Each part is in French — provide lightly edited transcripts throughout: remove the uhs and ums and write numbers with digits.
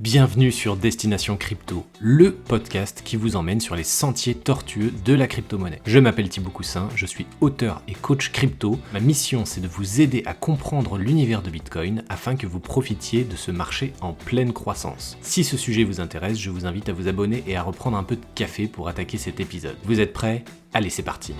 Bienvenue sur Destination Crypto, le podcast qui vous emmène sur les sentiers tortueux de la crypto-monnaie. Je m'appelle Thibaut Coussin, je suis auteur et coach crypto. Ma mission, c'est de vous aider à comprendre l'univers de Bitcoin afin que vous profitiez de ce marché en pleine croissance. Si ce sujet vous intéresse, je vous invite à vous abonner et à reprendre un peu de café pour attaquer cet épisode. Vous êtes prêts ? Allez, c'est parti.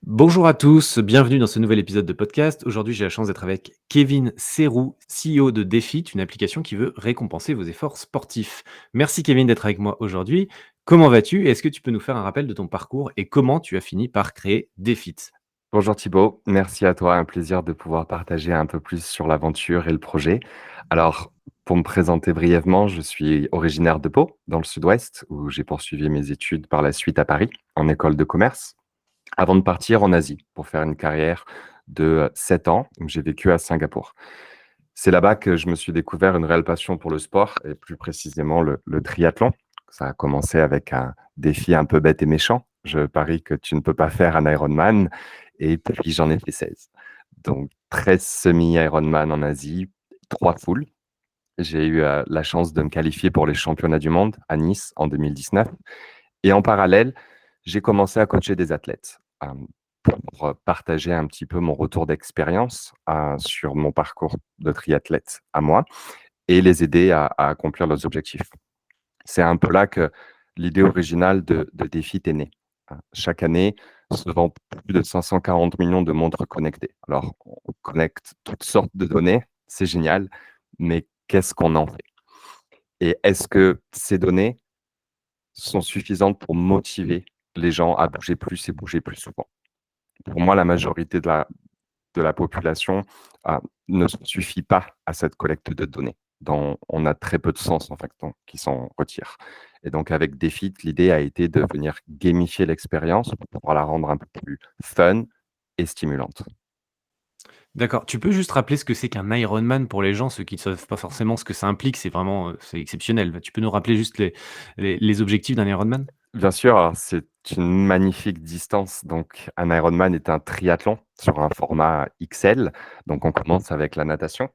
Bonjour à tous, bienvenue dans ce nouvel épisode de podcast. Aujourd'hui, j'ai la chance d'être avec Kevin Serrou, CEO de Defeat, une application qui veut récompenser vos efforts sportifs. Merci Kevin d'être avec moi aujourd'hui. Comment vas-tu? Est-ce que tu peux nous faire un rappel de ton parcours et comment tu as fini par créer Defeat? Bonjour Thibaut, merci à toi, un plaisir de pouvoir partager un peu plus sur l'aventure et le projet. Alors, pour me présenter brièvement, je suis originaire de Pau, dans le sud-ouest, où j'ai poursuivi mes études par la suite à Paris, en école de commerce, avant de partir en Asie pour faire une carrière de 7 ans, où j'ai vécu à Singapour. C'est là-bas que je me suis découvert une réelle passion pour le sport, et plus précisément le triathlon. Ça a commencé avec un défi un peu bête et méchant. Je parie que tu ne peux pas faire un Ironman, et puis j'en ai fait 16. Donc 13 semi-Ironman en Asie, 3 fulls. J'ai eu la chance de me qualifier pour les championnats du monde à Nice en 2019. Et en parallèle, j'ai commencé à coacher des athlètes pour partager un petit peu mon retour d'expérience sur mon parcours de triathlète à moi et les aider à accomplir leurs objectifs. C'est un peu là que l'idée originale de Defeat est née. Chaque année, se vend plus de 540 millions de montres connectées. Alors, on connecte toutes sortes de données, c'est génial, mais qu'est-ce qu'on en fait? Et est-ce que ces données sont suffisantes pour motiver les gens à bouger plus et bouger plus souvent? Pour moi, la majorité de la population ne suffit pas à cette collecte de données. On a très peu de sens en fait, qui s'en retire. Et donc avec Defeat, l'idée a été de venir gamifier l'expérience pour pouvoir la rendre un peu plus fun et stimulante. D'accord, tu peux juste rappeler ce que c'est qu'un Ironman pour les gens, ceux qui ne savent pas forcément ce que ça implique, c'est vraiment c'est exceptionnel. Tu peux nous rappeler juste les objectifs d'un Ironman? Bien sûr, alors, c'est une magnifique distance. Donc un Ironman est un triathlon sur un format XL. Donc on commence avec la natation.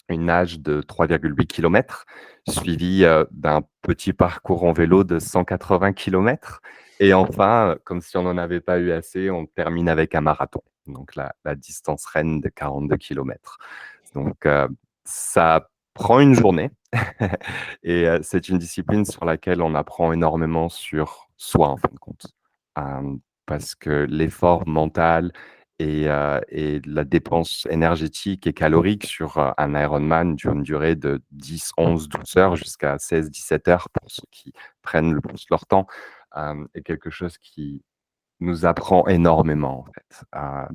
Une nage de 3,8 km, suivie d'un petit parcours en vélo de 180 km. Et enfin, comme si on n'en avait pas eu assez, on termine avec un marathon. Donc la distance reine de 42 km. Donc ça prend une journée. Et c'est une discipline sur laquelle on apprend énormément sur soi, en fin de compte. Parce que l'effort mental et la dépense énergétique et calorique sur un Ironman d'une durée de 10, 11, 12 heures jusqu'à 16, 17 heures pour ceux qui prennent le plus leur temps, est quelque chose qui nous apprend énormément, en fait.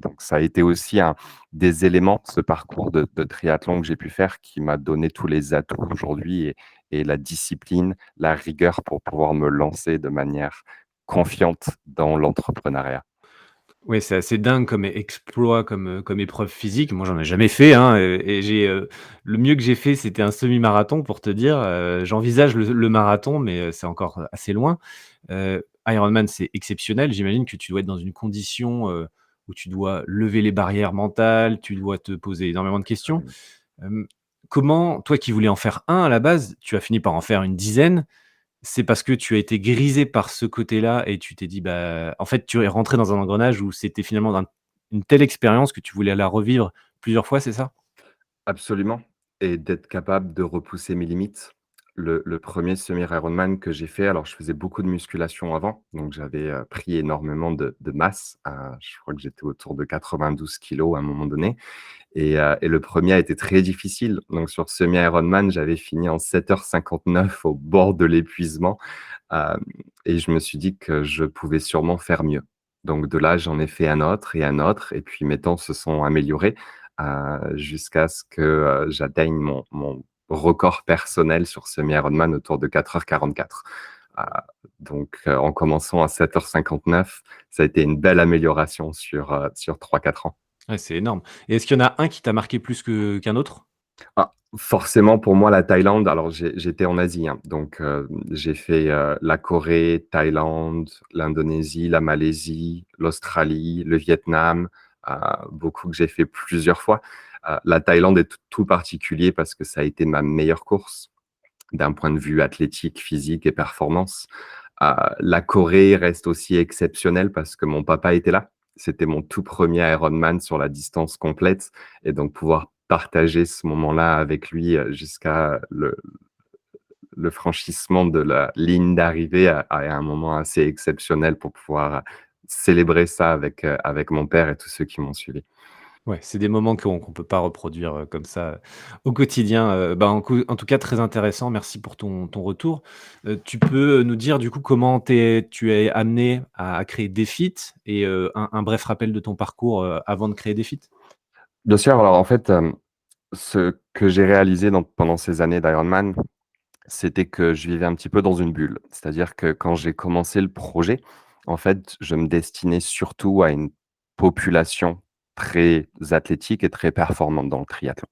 Donc ça a été aussi un des éléments, ce parcours de triathlon que j'ai pu faire, qui m'a donné tous les atouts aujourd'hui et la discipline, la rigueur pour pouvoir me lancer de manière confiante dans l'entrepreneuriat. Ouais, c'est assez dingue comme exploit, comme épreuve physique. Moi, j'en ai jamais fait, hein, et le mieux que j'ai fait, c'était un semi-marathon pour te dire, j'envisage le marathon, mais c'est encore assez loin. Ironman, c'est exceptionnel. J'imagine que tu dois être dans une condition, où tu dois lever les barrières mentales, tu dois te poser énormément de questions. Absolument. Hem, Comment toi qui voulais en faire un à la base, tu as fini par en faire une dizaine? C'est parce que tu as été grisé par ce côté-là et tu t'es dit, bah, en fait, tu es rentré dans un engrenage où c'était finalement une telle expérience que tu voulais la revivre plusieurs fois, c'est ça? Absolument, et d'être capable de repousser mes limites. Le 1er semi-Ironman que j'ai fait, alors je faisais beaucoup de musculation avant, donc j'avais, pris énormément de masse. Je crois que j'étais autour de 92 kilos à un moment donné, et le premier a été très difficile. Donc sur ce semi-Ironman, j'avais fini en 7h59 au bord de l'épuisement, hem et je me suis dit que je pouvais sûrement faire mieux. Donc de là, j'en ai fait un autre et puis mes temps se sont améliorés, jusqu'à ce que, j'atteigne mon record personnel sur semi-Ironman autour de 4h44. Heu, donc en commençant à 7h59, ça a été une belle amélioration sur 3-4 ans. Ouais, c'est énorme et est-ce qu'il y en a un qui t'a marqué plus qu'un autre? Forcément pour moi la Thaïlande, alors j'étais en Asie, hein, donc j'ai fait, la Corée, Thaïlande, l'Indonésie, la Malaisie, l'Australie, le Vietnam, beaucoup que j'ai fait plusieurs fois. La Thaïlande est tout particulier parce que ça a été ma meilleure course d'un point de vue athlétique, physique et performance. La Corée reste aussi exceptionnelle parce que mon papa était là. C'était mon tout premier Ironman sur la distance complète et donc pouvoir partager ce moment-là avec lui jusqu'à le franchissement de la ligne d'arrivée a un moment assez exceptionnel pour pouvoir célébrer ça avec mon père et tous ceux qui m'ont suivi. Ouais, c'est des moments qu'on peut pas reproduire, comme ça, au quotidien, en tout cas très intéressant. Merci pour ton retour. Tu peux nous dire du coup comment tu es amené à créer Defeat et un bref rappel de ton parcours, avant de créer Defeat? Bien sûr, alors en fait, ce que j'ai réalisé pendant ces années d'Ironman, c'était que je vivais un petit peu dans une bulle. C'est-à-dire que quand j'ai commencé le projet, en fait, je me destinais surtout à une population très athlétique et très performante dans le triathlon.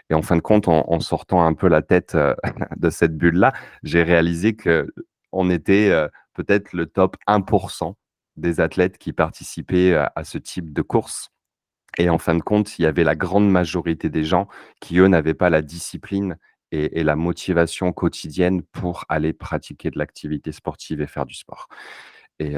Et en fin de compte, en sortant un peu la tête, de cette bulle-là, j'ai réalisé qu'on était, peut-être le top 1 des athlètes qui participaient à ce type de course. Et en fin de compte, il y avait la grande majorité des gens qui, eux, n'avaient pas la discipline et la motivation quotidienne pour aller pratiquer de l'activité sportive et faire du sport. Et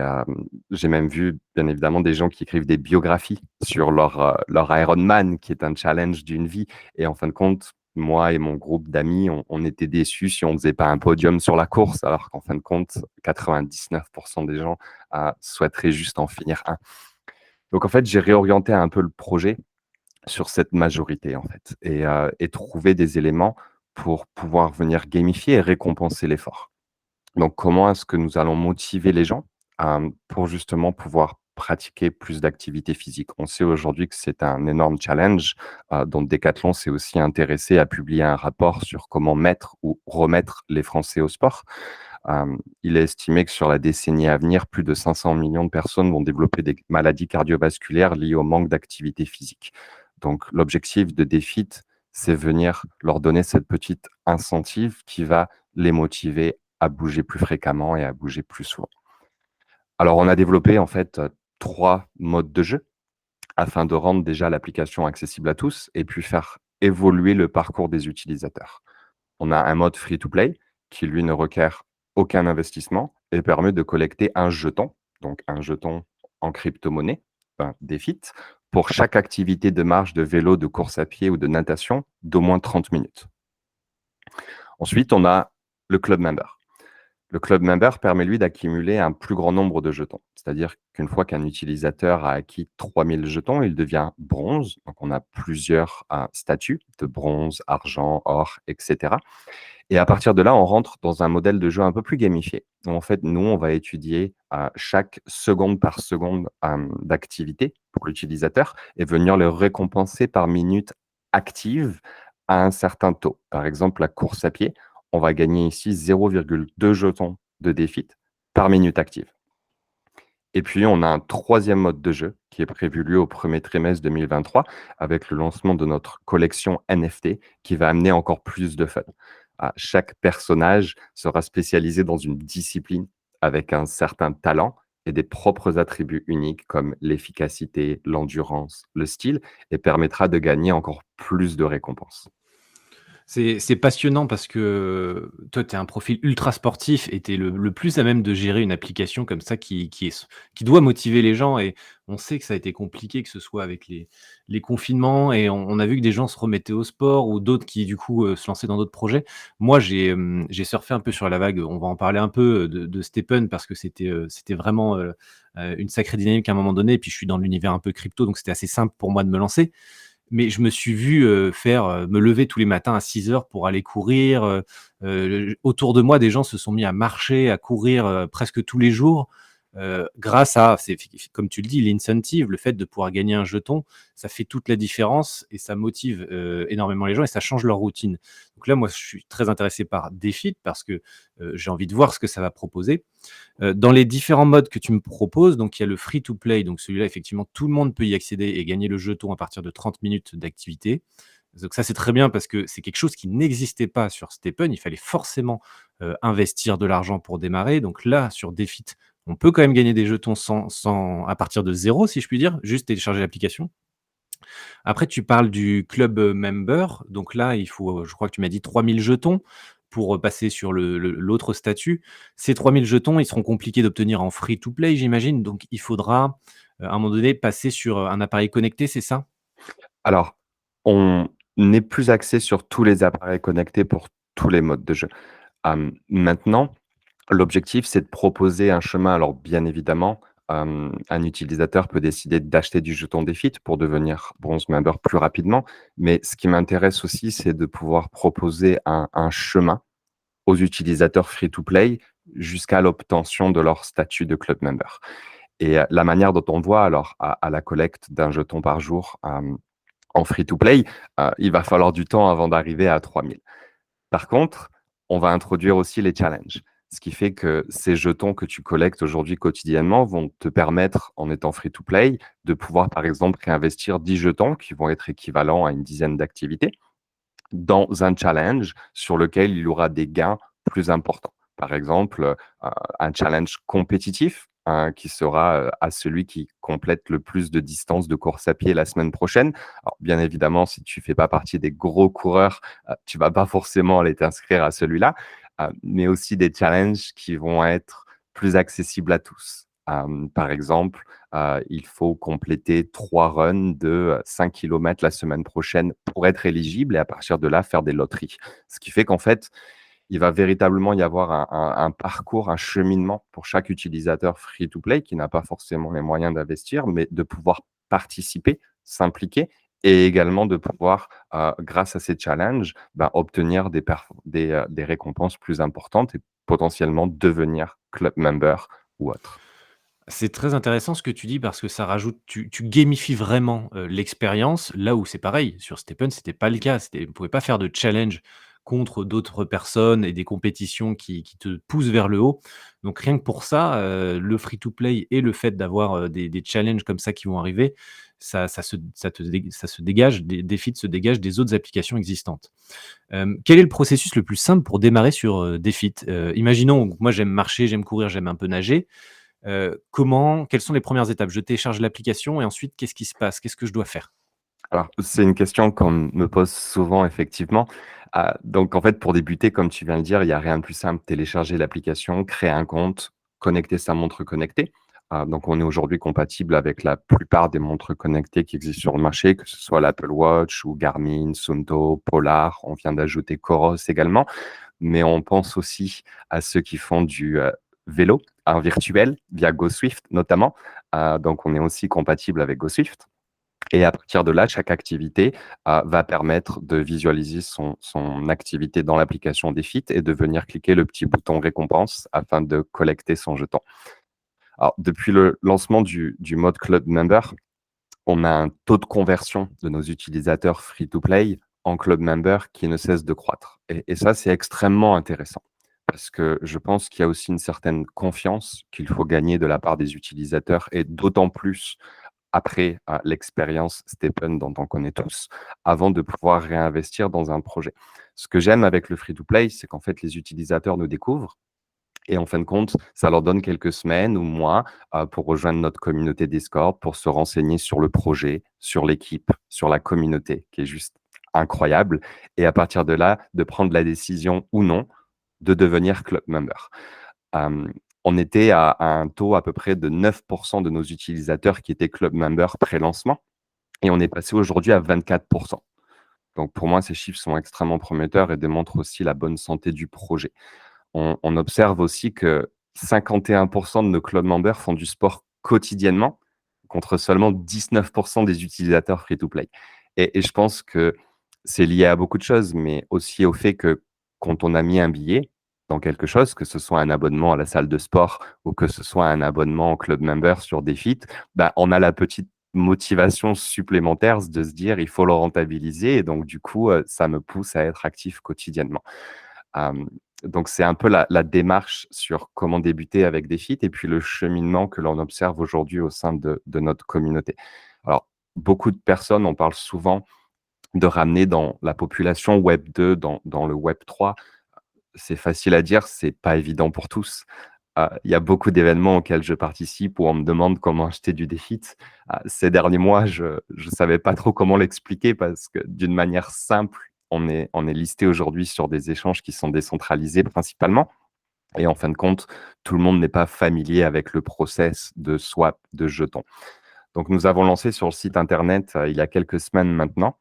j'ai même vu, bien évidemment, des gens qui écrivent des biographies sur leur Ironman, qui est un challenge d'une vie. Et en fin de compte, moi et mon groupe d'amis, on était déçus si on ne faisait pas un podium sur la course, alors qu'en fin de compte, 99 des gens souhaiteraient juste en finir un. Donc en fait, j'ai réorienté un peu le projet sur cette majorité, en fait, et trouver des éléments pour pouvoir venir gamifier et récompenser l'effort. Donc comment est-ce que nous allons motiver les gens, pour justement pouvoir pratiquer plus d'activité physique? On sait aujourd'hui que c'est un énorme challenge, dont Decathlon s'est aussi intéressé à publier un rapport sur comment mettre ou remettre les Français au sport. Il est estimé que sur la décennie à venir, plus de 500 millions de personnes vont développer des maladies cardiovasculaires liées au manque d'activité physique. Donc l'objectif de Defeat, c'est venir leur donner cette petite incentive qui va les motiver à bouger plus fréquemment et à bouger plus souvent. Alors on a développé en fait, 3 modes de jeu afin de rendre déjà l'application accessible à tous et puis faire évoluer le parcours des utilisateurs. On a un mode free to play qui, lui, ne requiert aucun investissement et permet de collecter un jeton, donc un jeton en crypto-monnaie, DeFi, pour chaque activité de marche, de vélo, de course à pied ou de natation d'au moins 30 minutes. Ensuite, on a le club member. Le club member permet, lui, d'accumuler un plus grand nombre de jetons. C'est-à-dire qu'une fois qu'un utilisateur a acquis 3000 jetons, il devient bronze. Donc, on a plusieurs statuts de bronze, argent, or, etc. Et à partir de là, on rentre dans un modèle de jeu un peu plus gamifié. En fait, nous, on va étudier chaque seconde par seconde d'activité pour l'utilisateur et venir le récompenser par minute active à un certain taux. Par exemple, la course à pied, on va gagner ici 0,2 jetons de défi par minute active. Et puis, on a un troisième mode de jeu qui est prévu, lui, au premier trimestre 2023, avec le lancement de notre collection NFT qui va amener encore plus de fun. Chaque personnage sera spécialisé dans une discipline avec un certain talent et des propres attributs uniques comme l'efficacité, l'endurance, le style, et permettra de gagner encore plus de récompenses. C'est passionnant parce que, toi, tu es un profil ultra sportif et tu es le plus à même de gérer une application comme ça qui doit motiver les gens et on sait que ça a été compliqué, que ce soit avec les confinements et on a vu que des gens se remettaient au sport ou d'autres qui, du coup, se lançaient dans d'autres projets. Moi, j'ai surfé un peu sur la vague, on va en parler un peu, de Stephen parce que c'était vraiment, une sacrée dynamique à un moment donné et puis je suis dans l'univers un peu crypto, donc c'était assez simple pour moi de me lancer. Mais je me suis vu, me lever tous les matins à 6 heures pour aller courir, autour de moi, des gens se sont mis à marcher, à courir, presque tous les jours, grâce à c'est comme tu le dis, l'incentive, le fait de pouvoir gagner un jeton, ça fait toute la différence et ça motive, énormément les gens et ça change leur routine. Donc là, moi, je suis très intéressé par Defeat parce que, j'ai envie de voir ce que ça va proposer. Dans les différents modes que tu me proposes, donc il y a le free to play, donc celui-là effectivement tout le monde peut y accéder et gagner le jeton à partir de 30 minutes d'activité. Donc ça, c'est très bien parce que c'est quelque chose qui n'existait pas sur Stephen. Il fallait forcément, investir de l'argent pour démarrer. Donc là, sur Defeat, on peut quand même gagner des jetons sans à partir de zéro, si je puis dire, juste télécharger l'application. Après, tu parles du club, member, donc là, il faut, je crois que tu m'as dit 3 000 jetons pour, passer sur l'autre statut. Ces 3 000 jetons, ils seront compliqués d'obtenir en free to play, j'imagine, donc il faudra, à un moment donné, passer sur, un appareil connecté, c'est ça? Alors, on n'est plus axé sur tous les appareils connectés pour tous les modes de jeu. Maintenant, l'objectif, c'est de proposer un chemin. Alors, bien évidemment, un utilisateur peut décider d'acheter du jeton Défit pour devenir bronze member plus rapidement. Mais ce qui m'intéresse aussi, c'est de pouvoir proposer un chemin aux utilisateurs free to play jusqu'à l'obtention de leur statut de club member. Et la manière dont on voit alors à la collecte d'un jeton par jour, en free to play, il va falloir du temps avant d'arriver à 3 000. Par contre, on va introduire aussi les challenges. Ce qui fait que ces jetons que tu collectes aujourd'hui quotidiennement vont te permettre, en étant free to play, de pouvoir, par exemple, réinvestir 10 jetons qui vont être équivalents à une dizaine d'activités dans un challenge sur lequel il y aura des gains plus importants. Par exemple, un challenge compétitif, qui sera, à celui qui complète le plus de distance de course à pied la semaine prochaine. Alors bien évidemment, si tu fais pas partie des gros coureurs, tu vas pas forcément aller t'inscrire à celui-là, mais aussi des challenges qui vont être plus accessibles à tous. Par exemple, il faut compléter 3 runs de 5 kilomètres la semaine prochaine pour être éligible et à partir de là, faire des loteries. Ce qui fait qu'en fait, il va véritablement y avoir un parcours, un cheminement pour chaque utilisateur free to play qui n'a pas forcément les moyens d'investir, mais de pouvoir participer, s'impliquer et également de pouvoir, grâce à ces challenges, obtenir des récompenses plus importantes et potentiellement devenir club member ou autre. C'est très intéressant ce que tu dis parce que ça rajoute tu gamifies vraiment, l'expérience, là où c'est pareil, sur Stephen, c'était pas le cas. On pouvait pas faire de challenge contre d'autres personnes et des compétitions qui te poussent vers le haut. Donc rien que pour ça, le free to play et le fait d'avoir, des challenges comme ça qui vont arriver, ça se dégage, des feeds se dégagent des autres applications existantes. Quel est le processus le plus simple pour démarrer sur, Defeat? Imaginons, moi j'aime marcher, j'aime courir, j'aime un peu nager. Quelles sont les premières étapes? Je télécharge l'application et ensuite qu'est-ce qui se passe? Qu'est-ce que je dois faire? Alors, c'est une question qu'on me pose souvent effectivement. Donc en fait, pour débuter, comme tu viens de le dire, il y a rien de plus simple. Télécharger l'application, créer un compte, connecter sa montre connectée. Donc on est aujourd'hui compatible avec la plupart des montres connectées qui existent sur le marché, que ce soit l'Apple Watch ou Garmin, Suunto, Polar. On vient d'ajouter Coros également, mais on pense aussi à ceux qui font du, vélo, en virtuel, via GoSwift notamment. Donc on est aussi compatible avec GoSwift. Et à partir de là, chaque activité, va permettre de visualiser son activité dans l'application Defeat et de venir cliquer le petit bouton récompense afin de collecter son jeton. Alors, depuis le lancement du mode Club Member, on a un taux de conversion de nos utilisateurs free to play en Club Member qui ne cesse de croître. Et ça, c'est extrêmement intéressant parce que je pense qu'il y a aussi une certaine confiance qu'il faut gagner de la part des utilisateurs et d'autant plus après, l'expérience Stephen dont on connaît tous, avant de pouvoir réinvestir dans un projet. Ce que j'aime avec le free to play, c'est qu'en fait, les utilisateurs nous découvrent et en fin de compte, ça leur donne quelques semaines ou mois, pour rejoindre notre communauté Discord, pour se renseigner sur le projet, sur l'équipe, sur la communauté, qui est juste incroyable et à partir de là, de prendre la décision ou non de devenir club member. Hem, on était à un taux à peu près de 9 de nos utilisateurs qui étaient club member pré-lancement et on est passé aujourd'hui à 24. Donc pour moi, ces chiffres sont extrêmement prometteurs et démontrent aussi la bonne santé du projet. On observe aussi que 51 de nos club members font du sport quotidiennement, contre seulement 19 des utilisateurs free to play. Et je pense que c'est lié à beaucoup de choses, mais aussi au fait que quand on a mis un billet dans quelque chose, que ce soit un abonnement à la salle de sport ou que ce soit un abonnement au club member sur Defeat, on a la petite motivation supplémentaire de se dire: «Il faut le rentabiliser» et donc du coup, ça me pousse à être actif quotidiennement. Hem, donc c'est un peu la démarche sur comment débuter avec Defeat et puis le cheminement que l'on observe aujourd'hui au sein de notre communauté. Alors, beaucoup de personnes, on parle souvent de ramener dans la population Web 2, dans le Web 3. C'est facile à dire, c'est pas évident pour tous. Il y a beaucoup d'événements auxquels je participe où on me demande comment acheter du DeFi. Ces derniers mois, je savais pas trop comment l'expliquer parce que d'une manière simple, on est listé aujourd'hui sur des échanges qui sont décentralisés principalement et en fin de compte, tout le monde n'est pas familier avec le process de swap de jetons. Donc nous avons lancé sur le site internet, il y a quelques semaines maintenant,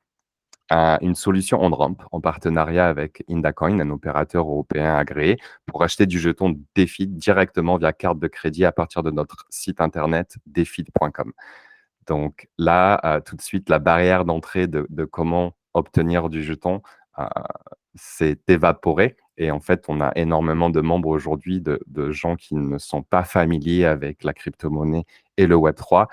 une solution on-ramp en partenariat avec Indacoin, un opérateur européen agréé, pour acheter du jeton DeFi directement via carte de crédit à partir de notre site internet defeed.com. Donc là, tout de suite, la barrière d'entrée de comment obtenir du jeton euh, s'est évaporée. Et en fait, on a énormément de membres aujourd'hui, de gens qui ne sont pas familiers avec la crypto-monnaie et le Web3,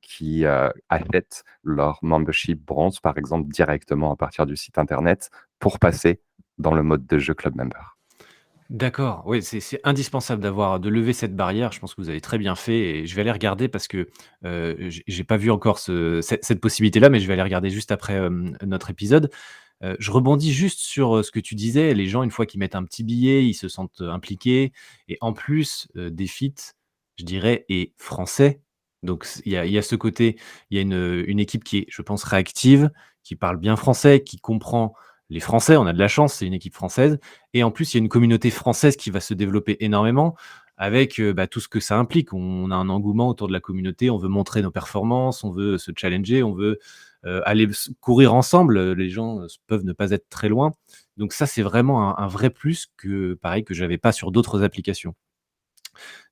qui achètent leur membership bronze, par exemple, directement à partir du site internet pour passer dans le mode de jeu Club Member. D'accord, oui, c'est indispensable de lever cette barrière. Je pense que vous avez très bien fait et je vais aller regarder parce que, j'ai pas vu encore cette possibilité-là, mais je vais aller regarder juste après, notre épisode. Je rebondis juste sur, ce que tu disais, les gens une fois qu'ils mettent un petit billet, ils se sentent, impliqués et en plus, Defeat, je dirais, est français. Donc il y a ce côté, il y a une équipe qui est, je pense, réactive, qui parle bien français, qui comprend les Français. On a de la chance, c'est une équipe française et en plus, il y a une communauté française qui va se développer énormément avec, bah, tout ce que ça implique. On a un engouement autour de la communauté, on veut montrer nos performances, on veut se challenger, on veut aller courir ensemble, les gens peuvent ne pas être très loin. Donc ça, c'est vraiment un vrai plus que pareil, que j'avais pas sur d'autres applications.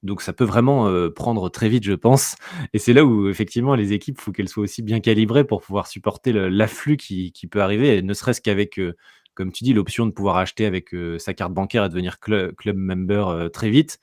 Donc ça peut vraiment, prendre très vite, je pense et c'est là où effectivement les équipes, faut qu'elles soient aussi bien calibrées pour pouvoir supporter l'afflux qui peut arriver et ne serait-ce qu'avec, comme tu dis, l'option de pouvoir acheter avec, sa carte bancaire et devenir club member, très vite.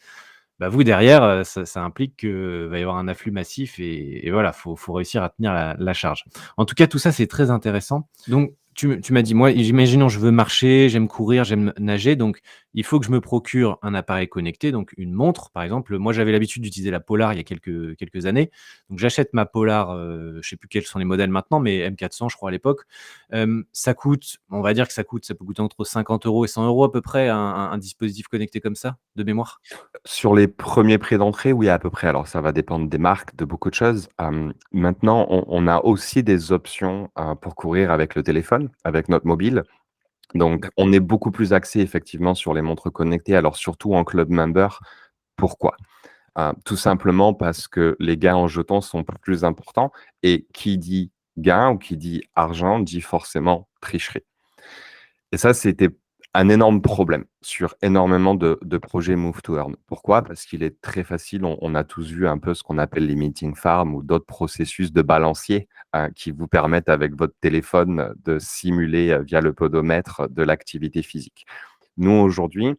Bah, vous derrière, ça implique que va y avoir un afflux massif et voilà, faut réussir à tenir la charge. En tout cas, tout ça, c'est très intéressant. Donc tu m'as dit, moi, imaginons je veux marcher, j'aime courir, j'aime nager, donc il faut que je me procure un appareil connecté, donc une montre, par exemple. Moi, j'avais l'habitude d'utiliser la Polar il y a quelques années, donc j'achète ma Polar, je sais plus quels sont les modèles maintenant, mais M400 je crois à l'époque. Ça coûte, on va dire que ça peut coûter entre 50 € et 100 € à peu près un dispositif connecté comme ça, de mémoire? Sur les premiers prix d'entrée, oui, à peu près. Alors ça va dépendre des marques, de beaucoup de choses. Maintenant, on a aussi des options, pour courir avec le téléphone, avec notre mobile. Donc on est beaucoup plus axé effectivement sur les montres connectées, alors surtout en club member. Pourquoi? Tout simplement parce que les gains en jetons sont plus importants et qui dit gain ou qui dit argent dit forcément tricherie. Et ça, c'était un énorme problème sur énormément de projets Move to Earn. Pourquoi? Parce qu'il est très facile, on a tous vu un peu ce qu'on appelle les meeting farms ou d'autres processus de balancier, qui vous permettent avec votre téléphone de simuler, via le podomètre, de l'activité physique. Nous, aujourd'hui,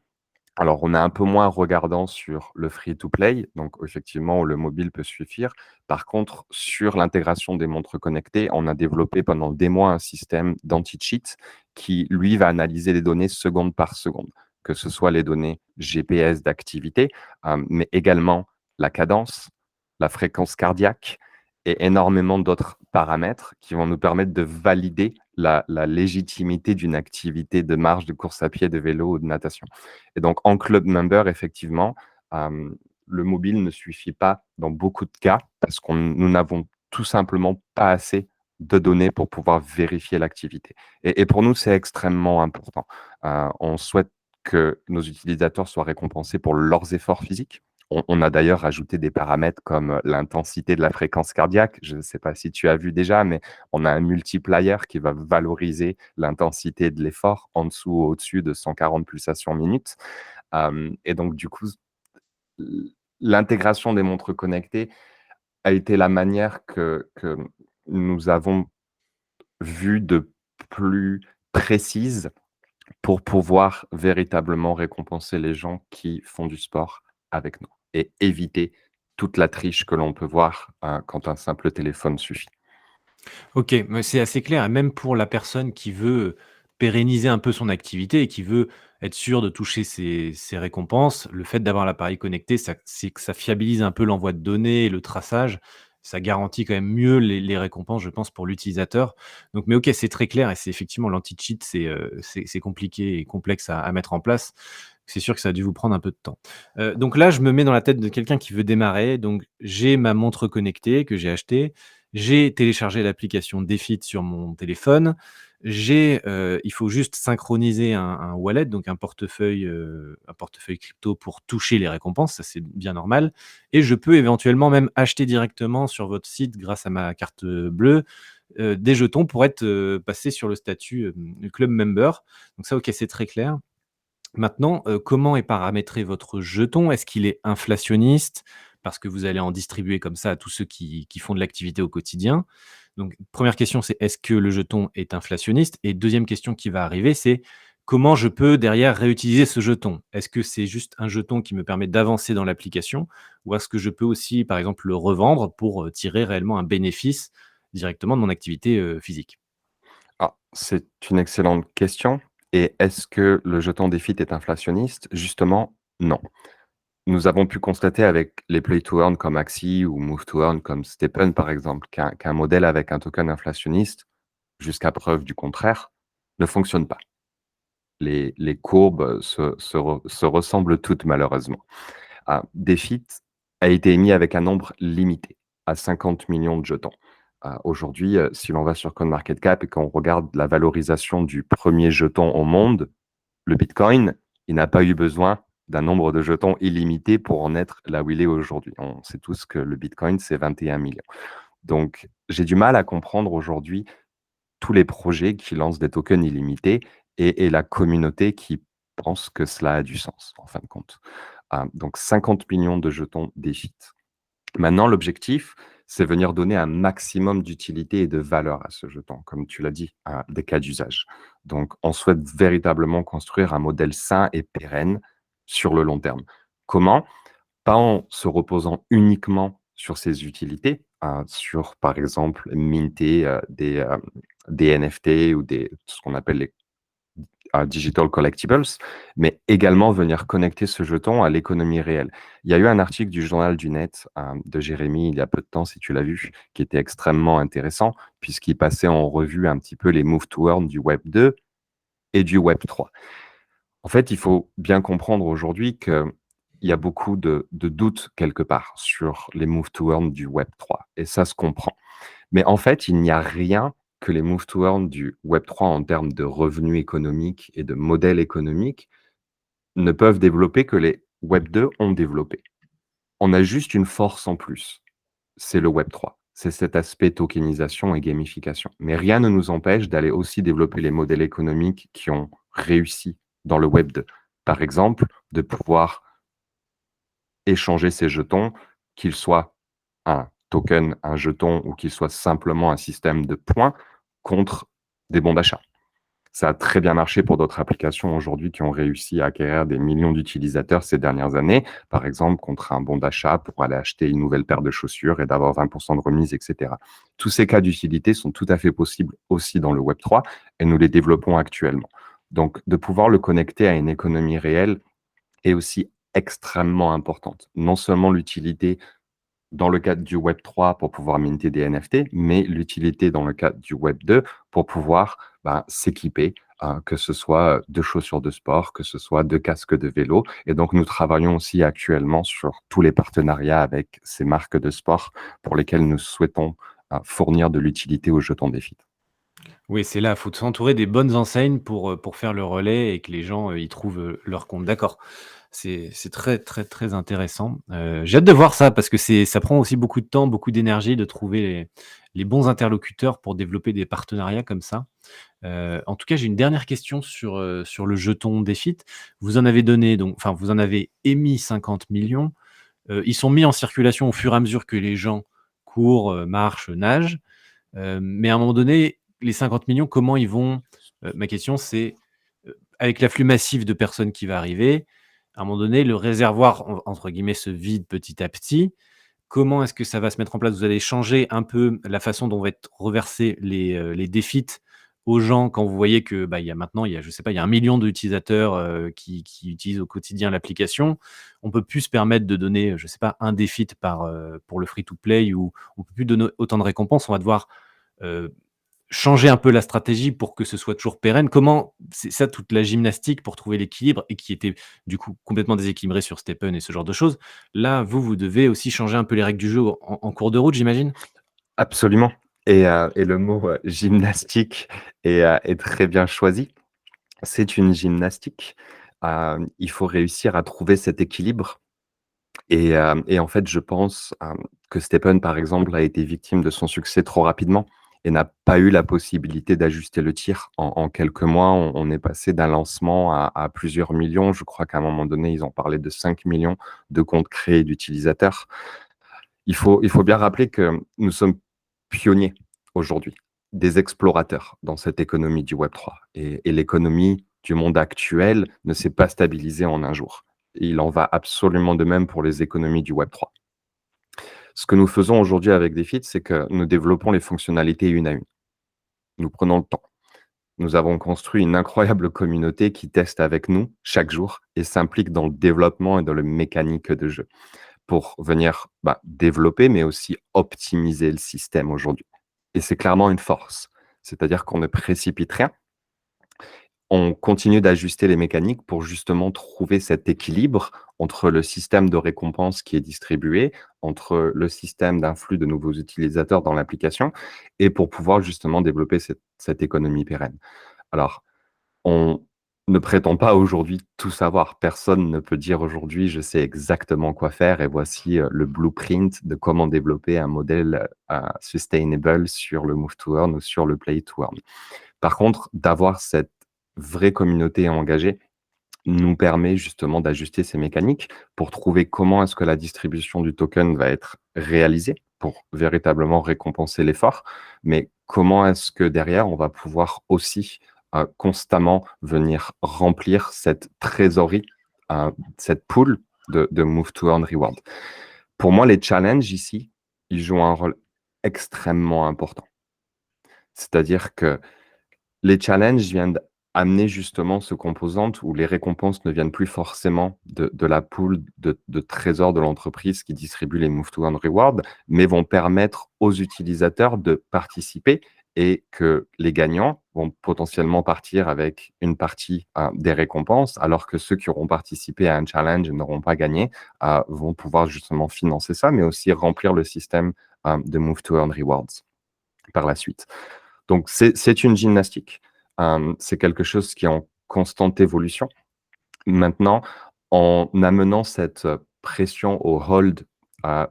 alors, on est un peu moins regardant sur le free to play, donc effectivement, le mobile peut suffire. Par contre, sur l'intégration des montres connectées, on a développé pendant des mois un système d'anti-cheat qui, lui, va analyser les données seconde par seconde, que ce soit les données GPS d'activité, mais également la cadence, la fréquence cardiaque et énormément d'autres paramètres qui vont nous permettre de valider la légitimité d'une activité de marche, de course à pied, de vélo ou de natation. Et donc, en club member, effectivement, le mobile ne suffit pas dans beaucoup de cas parce que nous n'avons tout simplement pas assez de données pour pouvoir vérifier l'activité. Et pour nous, c'est extrêmement important. On souhaite que nos utilisateurs soient récompensés pour leurs efforts physiques. On a d'ailleurs rajouté des paramètres comme l'intensité de la fréquence cardiaque. Je ne sais pas si tu as vu déjà, mais on a un multiplier qui va valoriser l'intensité de l'effort en dessous ou au-dessus de 140 pulsations minutes. Et donc, du coup, l'intégration des montres connectées a été la manière que nous avons vue de plus précise pour pouvoir véritablement récompenser les gens qui font du sport avec nous et éviter toute la triche que l'on peut voir, quand un simple téléphone suffit. OK, mais c'est assez clair et même pour la personne qui veut pérenniser un peu son activité et qui veut être sûr de toucher ses récompenses, le fait d'avoir l'appareil connecté, ça fiabilise un peu l'envoi de données et le traçage. ça garantit quand même mieux les récompenses, je pense, pour l'utilisateur. Donc mais OK, c'est très clair et c'est effectivement l'anti-cheat, c'est compliqué et complexe à mettre en place. C'est sûr que ça a dû vous prendre un peu de temps. Donc là, je me mets dans la tête de quelqu'un qui veut démarrer. Donc j'ai ma montre connectée que j'ai achetée, j'ai téléchargé l'application Defeat sur mon téléphone, il faut juste synchroniser un wallet, donc un portefeuille crypto pour toucher les récompenses, ça c'est bien normal et je peux éventuellement même acheter directement sur votre site grâce à ma carte, bleue, des jetons pour être, passé sur le statut, club member. Donc ça, OK, c'est très clair. Maintenant, comment est paramétré votre jeton? Est-ce qu'il est inflationniste? Parce que vous allez en distribuer comme ça à tous ceux qui font de l'activité au quotidien. Donc première question, c'est est-ce que le jeton est inflationniste? Et deuxième question qui va arriver, c'est comment je peux derrière réutiliser ce jeton? Est-ce que c'est juste un jeton qui me permet d'avancer dans l'application? Ou est-ce que je peux aussi, par exemple, le revendre pour, tirer réellement un bénéfice directement de mon activité, physique? Ah, c'est une excellente question. Et est-ce que le jeton Defeat est inflationniste? Justement, non. Nous avons pu constater avec les Play to Earn comme Axie ou Move to Earn comme Stepn, par exemple, qu'un modèle avec un token inflationniste, jusqu'à preuve du contraire, ne fonctionne pas. Les courbes se ressemblent toutes malheureusement. Defeat a été émis avec un nombre limité, à 50 millions de jetons. Aujourd'hui, si l'on va sur CoinMarketCap et qu'on regarde la valorisation du premier jeton au monde, le Bitcoin, il n'a pas eu besoin d'un nombre de jetons illimité pour en être là où il est aujourd'hui. On sait tous que le Bitcoin, c'est 21 millions. Donc, j'ai du mal à comprendre aujourd'hui tous les projets qui lancent des tokens illimités et la communauté qui pense que cela a du sens, en fin de compte. Donc 50 millions de jetons Defeat. Maintenant, l'objectif, c'est venir donner un maximum d'utilité et de valeur à ce jeton, comme tu l'as dit, à des cas d'usage. Donc, on souhaite véritablement construire un modèle sain et pérenne sur le long terme. Comment? Pas en se reposant uniquement sur ses utilités, sur, par exemple, minter des NFT ou ce qu'on appelle les Digital Collectibles, mais également venir connecter ce jeton à l'économie réelle. Il y a eu un article du Journal du Net de Jérémy il y a peu de temps, si tu l'as vu, qui était extrêmement intéressant, puisqu'il passait en revue un petit peu les move to earn du Web 2 et du Web 3. En fait, il faut bien comprendre aujourd'hui qu'il y a beaucoup de doutes quelque part sur les move to earn du Web 3, et ça se comprend. Mais en fait, il n'y a rien que les move to earn du Web 3 en termes de revenus économiques et de modèles économiques ne peuvent développer que les Web 2 ont développé. On a juste une force en plus, c'est le Web 3. C'est cet aspect tokenisation et gamification. Mais rien ne nous empêche d'aller aussi développer les modèles économiques qui ont réussi dans le Web 2. Par exemple, de pouvoir échanger ces jetons, qu'ils soient un token, un jeton ou qu'il soit simplement un système de points contre des bons d'achat. Ça a très bien marché pour d'autres applications aujourd'hui qui ont réussi à acquérir des millions d'utilisateurs ces dernières années, par exemple contre un bon d'achat pour aller acheter une nouvelle paire de chaussures et d'avoir 20% de remise, etc. Tous ces cas d'utilité sont tout à fait possibles aussi dans le Web3 et nous les développons actuellement. Donc, de pouvoir le connecter à une économie réelle est aussi extrêmement importante. Non seulement l'utilité dans le cadre du Web 3 pour pouvoir minter des NFT, mais l'utilité dans le cadre du Web 2 pour pouvoir s'équiper, que ce soit de chaussures de sport, que ce soit de casques de vélo. Et donc, nous travaillons aussi actuellement sur tous les partenariats avec ces marques de sport pour lesquelles nous souhaitons fournir de l'utilité aux jetons Defeat. Oui, c'est là, il faut s'entourer des bonnes enseignes pour faire le relais et que les gens, y trouvent, leur compte. D'accord. C'est très, très, très intéressant. J'ai hâte de voir ça parce que ça prend aussi beaucoup de temps, beaucoup d'énergie de trouver les bons interlocuteurs pour développer des partenariats comme ça. En tout cas, j'ai une dernière question sur le jeton Defeat. Vous en avez donné donc enfin, vous en avez émis 50 millions. Ils sont mis en circulation au fur et à mesure que les gens courent, marchent, nagent. Mais à un moment donné, les 50 millions, comment ils vont ma question c'est, avec l'afflux massif de personnes qui va arriver, à un moment donné, le réservoir entre guillemets «se vide petit à petit». Comment est-ce que ça va se mettre en place? Vous allez changer un peu la façon dont vont être reversés les défits aux gens quand vous voyez que, il y a maintenant, je sais pas, il y a 1 million d'utilisateurs, qui utilisent au quotidien l'application. On peut plus se permettre de donner, je sais pas, un défi pour le free to play ou on peut plus donner autant de récompenses. On va devoir, heu, changer un peu la stratégie pour que ce soit toujours pérenne. Comment c'est ça toute la gymnastique pour trouver l'équilibre et qui était du coup complètement déséquilibré sur Stephen et ce genre de choses. Là, vous devez aussi changer un peu les règles du jeu en cours de route, j'imagine? Absolument et le mot, gymnastique est très bien choisi. C'est une gymnastique. Il faut réussir à trouver cet équilibre et en fait, je pense, que Stephen, par exemple, a été victime de son succès trop rapidement et n'a pas eu la possibilité d'ajuster le tir. En quelques mois, on est passé d'un lancement à plusieurs millions. Je crois qu'à un moment donné, ils ont parlé de 5 millions de comptes créés d'utilisateurs. Il faut bien rappeler que nous sommes pionniers aujourd'hui, des explorateurs dans cette économie du Web3 et l'économie du monde actuel ne s'est pas stabilisée en un jour. Il en va absolument de même pour les économies du Web3. Ce que nous faisons aujourd'hui avec Defeat, c'est que nous développons les fonctionnalités une à une. Nous prenons le temps. Nous avons construit une incroyable communauté qui teste avec nous chaque jour et s'implique dans le développement et dans le mécanique de jeu pour venir développer, mais aussi optimiser le système aujourd'hui. Et c'est clairement une force. C'est-à-dire qu'on ne précipite rien. On continue d'ajuster les mécaniques pour justement trouver cet équilibre entre le système de récompense qui est distribué, entre le système d'influx de nouveaux utilisateurs dans l'application et pour pouvoir justement développer cette économie pérenne. Alors, on ne prétend pas aujourd'hui tout savoir. Personne ne peut dire aujourd'hui: «Je sais exactement quoi faire et voici, le blueprint de comment développer un modèle, sustainable sur le move to earn ou sur le play to earn». Par contre, d'avoir cette vraie communauté engagée nous permet justement d'ajuster ces mécaniques pour trouver comment est-ce que la distribution du token va être réalisée pour véritablement récompenser l'effort, mais comment est-ce que derrière on va pouvoir aussi constamment venir remplir cette trésorerie, cette pool de Move to Earn Reward. Pour moi, les challenges ici, ils jouent un rôle extrêmement important. C'est-à-dire que les challenges viennent amener justement ce composante où les récompenses ne viennent plus forcément de la pool de trésors de l'entreprise qui distribue les Move to Earn Reward, mais vont permettre aux utilisateurs de participer et que les gagnants vont potentiellement partir avec une partie des récompenses, alors que ceux qui auront participé à un challenge et n'auront pas gagné vont pouvoir justement financer ça, mais aussi remplir le système de Move to Earn Rewards par la suite. Donc, c'est une gymnastique. C'est quelque chose qui est en constante évolution. Maintenant, en amenant cette pression au hold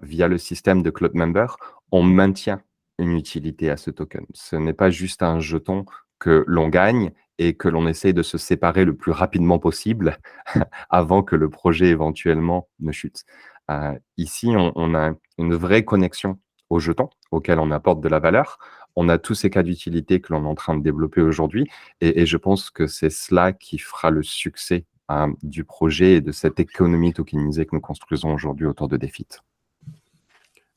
via le système de Cloud Member, on maintient une utilité à ce token. Ce n'est pas juste un jeton que l'on gagne et que l'on essaye de se séparer le plus rapidement possible avant que le projet éventuellement ne chute. Ici, on a une vraie connexion au jeton auquel on apporte de la valeur. On a tous ces cas d'utilité que l'on est en train de développer aujourd'hui et je pense que c'est cela qui fera le succès du projet et de cette économie tokenisée que nous construisons aujourd'hui autour de Defeat.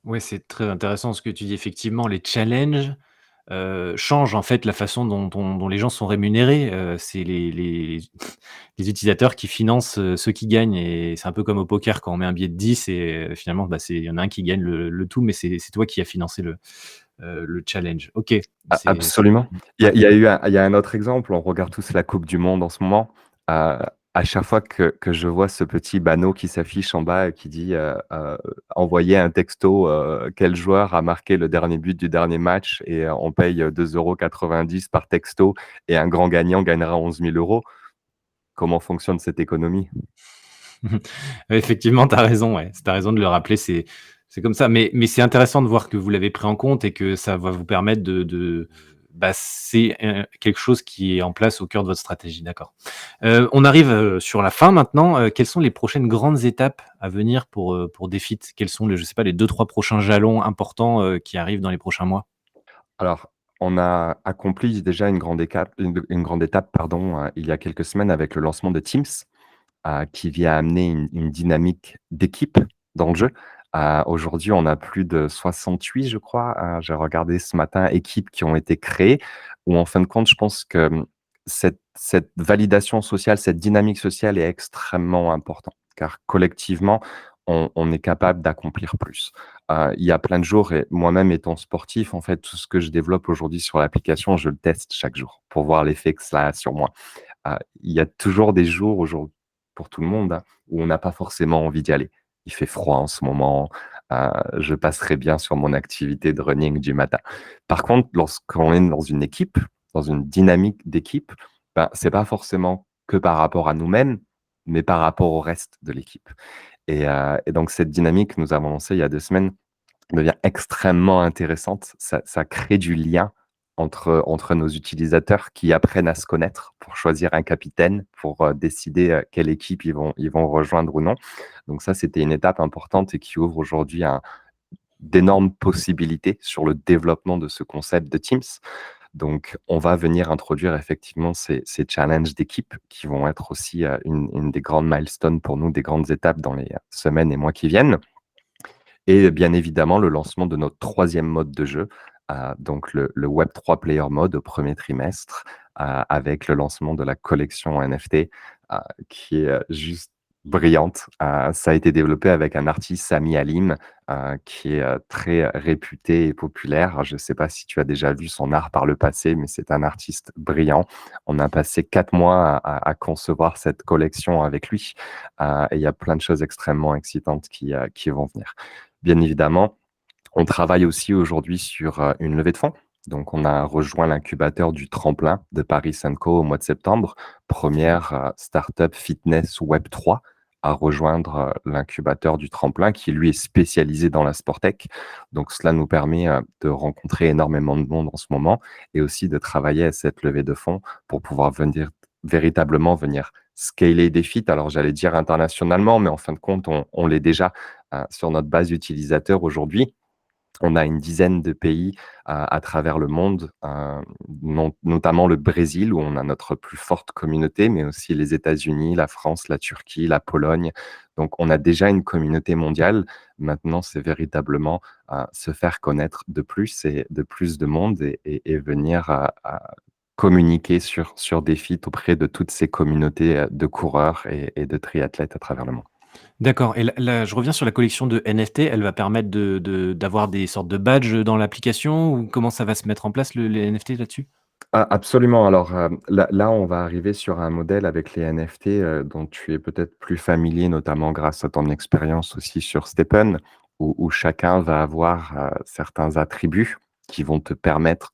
Ouais, c'est très intéressant ce que tu dis. Effectivement, les challenges, changent en fait la façon dont les gens sont rémunérés. C'est les utilisateurs qui financent, ceux qui gagnent et c'est un peu comme au poker quand on met un billet de 10 et finalement, il y en a un qui gagne le tout, mais c'est toi qui as financé le challenge. OK, c'est Absolument. Il y a ouais. il y a eu un il y a un autre exemple, on regarde tous la coupe du monde en ce moment. Heu, à chaque fois que je vois ce petit panneau qui s'affiche en bas et qui dit, «Envoyez un texto, quel joueur a marqué le dernier but du dernier match» et on paye 2,90 € par texto et un grand gagnant gagnera 11 000 €. Comment fonctionne cette économie? Effectivement, tu as raison, ouais. Tu as raison de le rappeler, c'est comme ça. Mais c'est intéressant de voir que vous l'avez pris en compte et que ça va vous permettre c'est, quelque chose qui est en place au cœur de votre stratégie, d'accord. On arrive, sur la fin maintenant. Quelles sont les prochaines grandes étapes à venir pour Defeat? Quels sont je sais pas, les 2-3 prochains jalons importants, qui arrivent dans les prochains mois? Alors, on a accompli déjà une grande étape, pardon, il y a quelques semaines avec le lancement de Teams. Qui vient amener une dynamique d'équipe dans le jeu. Aujourd'hui, on a plus de 68, je crois, j'ai regardé ce matin, équipes qui ont été créées, où en fin de compte, je pense que, cette validation sociale, cette dynamique sociale est extrêmement importante, car collectivement, on est capable d'accomplir plus. Il y a plein de jours et moi-même étant sportif, en fait, tout ce que je développe aujourd'hui sur l'application, je le teste chaque jour pour voir l'effet que cela a sur moi. Il y a toujours des jours aujourd'hui pour tout le monde, hein, où on n'a pas forcément envie d'y aller. Il fait froid en ce moment, je passerai bien sur mon activité de running du matin. Par contre, lorsqu'on est dans une équipe, dans une dynamique d'équipe, ben, c'est pas forcément que par rapport à nous-mêmes, mais par rapport au reste de l'équipe et donc cette dynamique que nous avons lancée il y a 2 semaines devient extrêmement intéressante. Ça crée du lien entre nos utilisateurs qui apprennent à se connaître pour choisir un capitaine, pour, décider, quelle équipe ils vont rejoindre ou non. Donc ça, c'était une étape importante et qui ouvre aujourd'hui d'énormes possibilités sur le développement de ce concept de Teams. Donc on va venir introduire effectivement ces challenges d'équipe qui vont être aussi, une des grandes milestones pour nous, des grandes étapes dans les, semaines et mois qui viennent. Et bien évidemment, le lancement de notre troisième mode de jeu, donc le Web3 Player Mode au premier trimestre, avec le lancement de la collection NFT, qui est, juste brillante. Ça a été développé avec un artiste, Sami Halim, qui est, très réputé et populaire. Je ne sais pas si tu as déjà vu son art par le passé, mais c'est un artiste brillant. On a passé 4 mois à concevoir cette collection avec lui, et il y a plein de choses extrêmement excitantes qui vont venir. Bien évidemment, on travaille aussi aujourd'hui sur, une levée de fonds. Donc on a rejoint l'incubateur du Tremplin de Paris Co au mois de septembre. Première, start-up fitness Web3 à rejoindre, l'incubateur du Tremplin qui lui est spécialisé dans la sporttech. Donc cela nous permet, de rencontrer énormément de monde en ce moment et aussi de travailler à cette levée de fonds pour pouvoir véritablement venir scaler des feats. Alors j'allais dire internationalement, mais en fin de compte, on l'est déjà, sur notre base utilisateur aujourd'hui. On a une dizaine de pays, à travers le monde, notamment le Brésil où on a notre plus forte communauté, mais aussi les États-Unis, la France, la Turquie, la Pologne. Donc on a déjà une communauté mondiale. Maintenant, c'est véritablement, se faire connaître de plus et de plus de monde et venir, communiquer sur des feats auprès de toutes ces communautés, de coureurs et de triathlètes à travers le monde. D'accord, et là, je reviens sur la collection de NFT, elle va permettre d'avoir des sortes de badges dans l'application ou comment ça va se mettre en place les NFT là-dessus? Ah, absolument. Alors, là, on va arriver sur un modèle avec les NFT, dont tu es peut-être plus familier, notamment grâce à ton expérience aussi sur Stephen, où chacun va avoir, certains attributs qui vont te permettre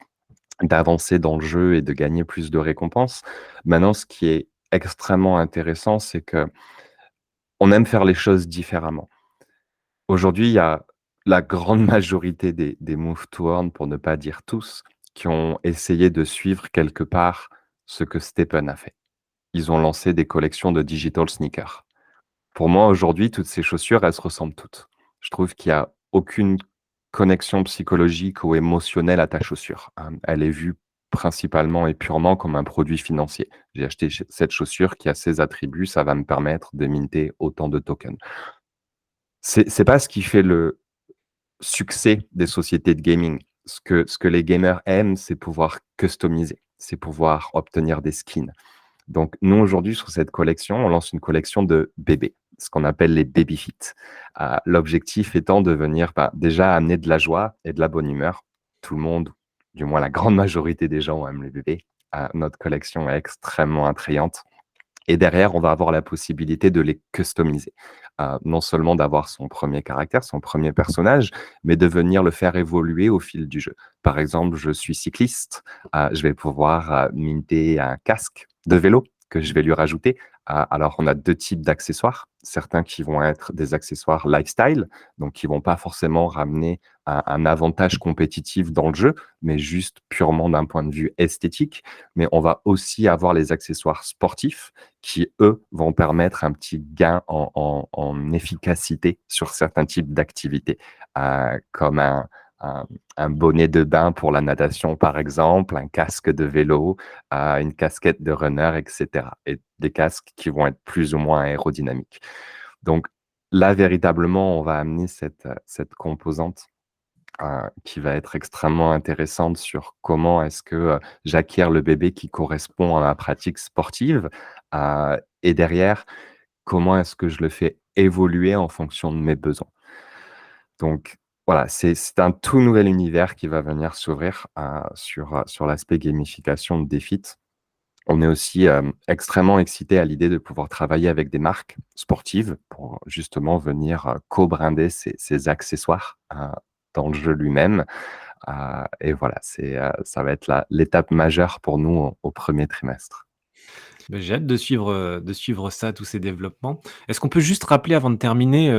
d'avancer dans le jeu et de gagner plus de récompenses. Maintenant, ce qui est extrêmement intéressant, c'est qu'on aime faire les choses différemment. Aujourd'hui, il y a la grande majorité des move to earn, pour ne pas dire tous, qui ont essayé de suivre quelque part ce que Stephen a fait. Ils ont lancé des collections de digital sneakers. Pour moi, aujourd'hui, toutes ces chaussures, elles se ressemblent toutes. Je trouve qu'il y a aucune connexion psychologique ou émotionnelle à ta chaussure. Elle est vue principalement et purement comme un produit financier. J'ai acheté cette chaussure qui a ces attributs, ça va me permettre de minter autant de tokens. C'est pas ce qui fait le succès des sociétés de gaming. Ce que les gamers aiment, c'est pouvoir customiser, c'est pouvoir obtenir des skins. Donc nous, aujourd'hui, sur cette collection, on lance une collection de bébés, ce qu'on appelle les baby fit. L'objectif étant de venir, déjà amener de la joie et de la bonne humeur. Tout le monde, du moins la grande majorité des gens aiment les bébés. Notre collection est extrêmement attrayante. Et derrière, on va avoir la possibilité de les customiser. Non seulement d'avoir son premier caractère, son premier personnage, mais de venir le faire évoluer au fil du jeu. Par exemple, je suis cycliste, je vais pouvoir, minter un casque de vélo que je vais lui rajouter. Alors on a 2 types d'accessoires. Certains qui vont être des accessoires lifestyle, donc qui vont pas forcément ramener un avantage compétitif dans le jeu, mais juste purement d'un point de vue esthétique. Mais on va aussi avoir les accessoires sportifs qui, eux, vont permettre un petit gain en efficacité sur certains types d'activités, comme un bonnet de bain pour la natation, par exemple, un casque de vélo, une casquette de runner, et cetera et des casques qui vont être plus ou moins aérodynamiques. Donc Là, véritablement, on va amener cette composante qui va être extrêmement intéressante sur comment est-ce que, j'acquiers le bébé qui correspond à ma pratique sportive, et derrière, comment est-ce que je le fais évoluer en fonction de mes besoins? Donc voilà, c'est un tout nouvel univers qui va venir s'ouvrir, sur l'aspect gamification de Défit. On est aussi, extrêmement excités à l'idée de pouvoir travailler avec des marques sportives pour justement venir, co-brander ces accessoires, dans le jeu lui-même, et voilà, ça va être l'étape majeure pour nous au 1er trimestre. Beh, j'ai hâte de suivre ça, tous ces développements. Est-ce qu'on peut juste rappeler avant de terminer,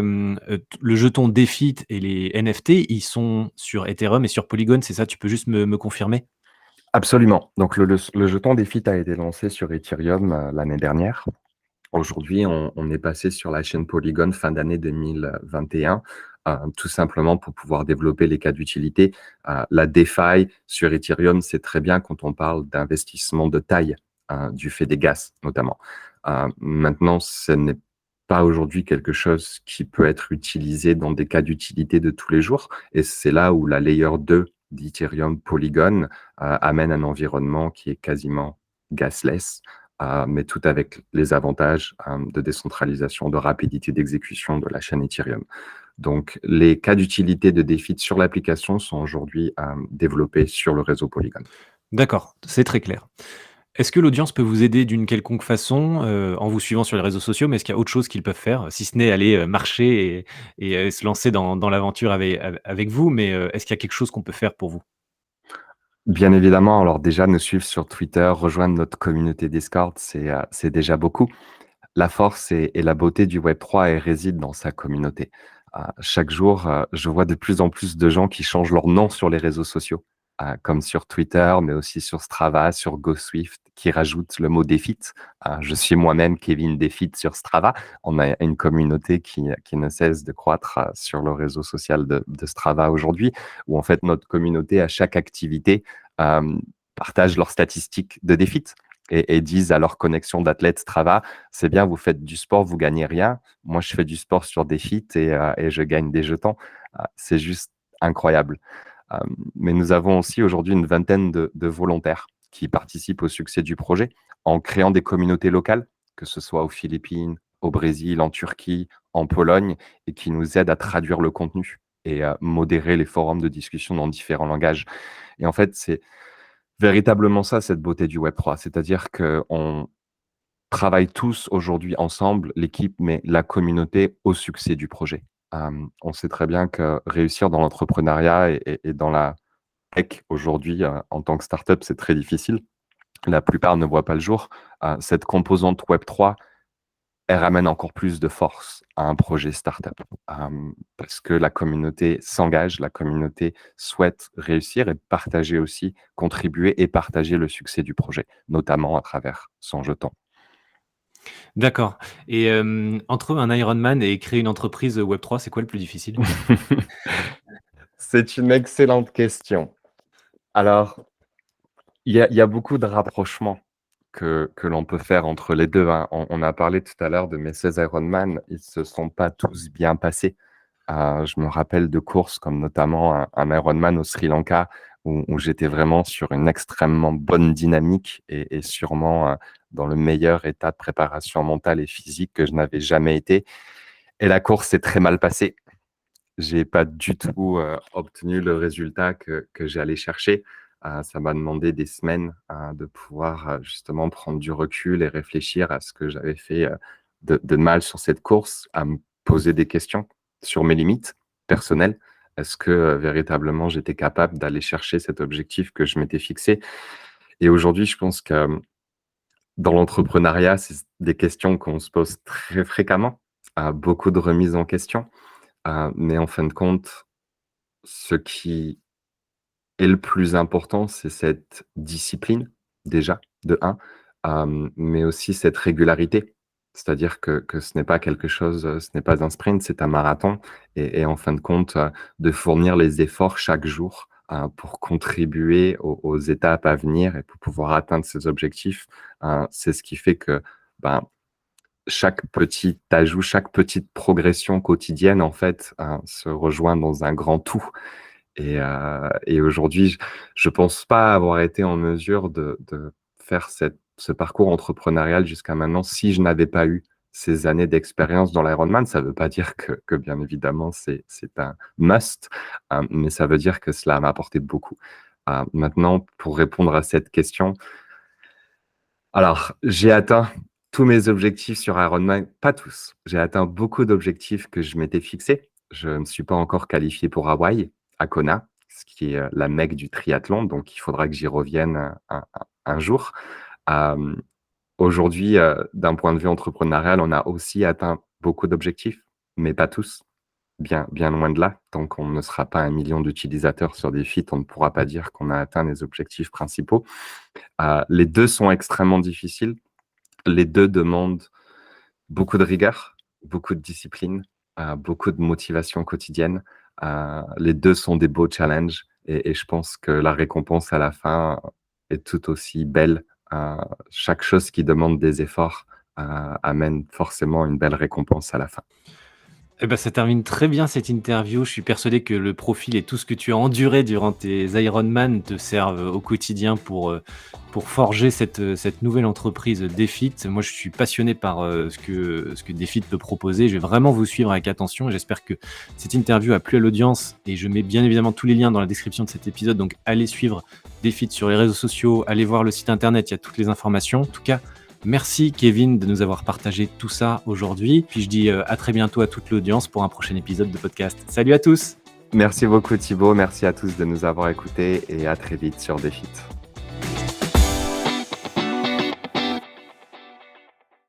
t le jeton Défit et les NFT, ils sont sur Ethereum et sur Polygon, c'est ça? Tu peux juste me confirmer? Absolument. Donc le jeton Défit a été lancé sur Ethereum, l'année dernière. Aujourd'hui, on est passé sur la chaîne Polygon fin d'année 2021, tout simplement pour pouvoir développer les cas d'utilité. La DeFi sur Ethereum, c'est très bien quand on parle d'investissement de taille, du fait des gas notamment. Maintenant, ce n'est pas aujourd'hui quelque chose qui peut être utilisé dans des cas d'utilité de tous les jours, et c'est là où la layer 2 d'Ethereum Polygon, amène un environnement qui est quasiment gasless, mais tout avec les avantages, de décentralisation, de rapidité d'exécution de la chaîne Ethereum. Donc les cas d'utilité de Défit sur l'application sont aujourd'hui, développés sur le réseau Polygon. D'accord, c'est très clair. Est-ce que l'audience peut vous aider d'une quelconque façon, en vous suivant sur les réseaux sociaux? Mais est-ce qu'il y a autre chose qu'ils peuvent faire, si ce n'est aller, marcher et se lancer dans l'aventure avec vous? Mais, est-ce qu'il y a quelque chose qu'on peut faire pour vous? Bien évidemment, alors déjà nous suivre sur Twitter, rejoindre notre communauté Discord, c'est déjà beaucoup. La force et la beauté du Web3, elle réside dans sa communauté. Chaque jour, je vois de plus en plus de gens qui changent leur nom sur les réseaux sociaux, comme sur Twitter, mais aussi sur Strava, sur GoSwift, qui rajoutent le mot Défit. Je suis moi-même Kevin Défit sur Strava. On a une communauté qui ne cesse de croître, sur le réseau social de Strava aujourd'hui, où en fait notre communauté, à chaque activité, partage leurs statistiques de Défit et disent à leur connexion d'athlètes Strava: «C'est bien, vous faites du sport, vous gagnez rien. Moi, je fais du sport sur Défit et je gagne des jetons». C'est juste incroyable. Mais nous avons aussi aujourd'hui une vingtaine de volontaires qui participent au succès du projet en créant des communautés locales, que ce soit aux Philippines, au Brésil, en Turquie, en Pologne, et qui nous aident à traduire le contenu et à modérer les forums de discussion dans différents langages. Et en fait, c'est véritablement ça, cette beauté du Web3. C'est-à-dire qu'on travaille tous aujourd'hui ensemble, l'équipe, mais la communauté, au succès du projet. On sait très bien que réussir dans l'entrepreneuriat et dans la tech aujourd'hui, en tant que startup, c'est très difficile. La plupart ne voient pas le jour. Cette composante Web3, elle ramène encore plus de force à un projet startup, parce que la communauté s'engage, la communauté souhaite réussir et partager aussi, contribuer et partager le succès du projet, notamment à travers son jeton. D'accord et entre un Ironman et créer une entreprise, Web3, c'est quoi le plus difficile? C'est une excellente question. Alors, il y a beaucoup de rapprochements que l'on peut faire entre les 2, hein. On a parlé tout à l'heure de mes 16 Ironman, ils se sont pas tous bien passés. Je me rappelle de courses comme notamment un Ironman au Sri Lanka où j'étais vraiment sur une extrêmement bonne dynamique et sûrement, dans le meilleur état de préparation mentale et physique que je n'avais jamais été, et la course s'est très mal passée. J'ai pas du tout, obtenu le résultat que j'allais chercher. Ça m'a demandé des semaines, de pouvoir, justement prendre du recul et réfléchir à ce que j'avais fait, de mal sur cette course, à me poser des questions sur mes limites personnelles. Est-ce que, véritablement j'étais capable d'aller chercher cet objectif que je m'étais fixé? Et aujourd'hui, je pense que, dans l'entrepreneuriat, c'est des questions qu'on se pose très fréquemment, beaucoup de remises en question, mais en fin de compte, ce qui est le plus important, c'est cette discipline, déjà, de un, mais aussi cette régularité. C'est-à-dire que ce n'est pas quelque chose, ce n'est pas un sprint, c'est un marathon, et en fin de compte, de fournir les efforts chaque jour, pour contribuer aux étapes à venir et pour pouvoir atteindre ces objectifs, c'est ce qui fait que, ben, chaque petit ajout, chaque petite progression quotidienne, en fait, se rejoint dans un grand tout. Et aujourd'hui, je pense pas avoir été en mesure de faire ce parcours entrepreneurial jusqu'à maintenant si je n'avais pas eu ces années d'expérience dans l'Ironman. Ça veut pas dire que bien évidemment, c'est un must, mais ça veut dire que cela m'a apporté beaucoup. Maintenant, pour répondre à cette question, alors, j'ai atteint tous mes objectifs sur Ironman, pas tous. J'ai atteint beaucoup d'objectifs que je m'étais fixés. Je ne suis pas encore qualifié pour Hawaï, à Kona, ce qui est la Mecque du triathlon, donc il faudra que j'y revienne un jour. Euh, Aujourd'hui, d'un point de vue entrepreneurial, on a aussi atteint beaucoup d'objectifs, mais pas tous. Bien, bien loin de là. Tant qu'on ne sera pas 1 million d'utilisateurs sur des feats, on ne pourra pas dire qu'on a atteint les objectifs principaux. Les deux sont extrêmement difficiles. Les deux demandent beaucoup de rigueur, beaucoup de discipline, beaucoup de motivation quotidienne. Les deux sont des beaux challenges et je pense que la récompense à la fin est tout aussi belle. Chaque chose qui demande des efforts amène forcément une belle récompense à la fin. Eh ben, ça termine très bien cette interview. Je suis persuadé que le profil et tout ce que tu as enduré durant tes Ironman te servent au quotidien pour forger cette nouvelle entreprise Defit. Moi, je suis passionné par ce que Defit peut proposer. Je vais vraiment vous suivre avec attention et j'espère que cette interview a plu à l'audience. Et je mets bien évidemment tous les liens dans la description de cet épisode. Donc, allez suivre Defit sur les réseaux sociaux, allez voir le site internet, il y a toutes les informations. En tout cas, merci Kevin de nous avoir partagé tout ça aujourd'hui. Puis je dis à très bientôt à toute l'audience pour un prochain épisode de podcast. Salut à tous! Merci beaucoup Thibaut, merci à tous de nous avoir écoutés et à très vite sur Defit.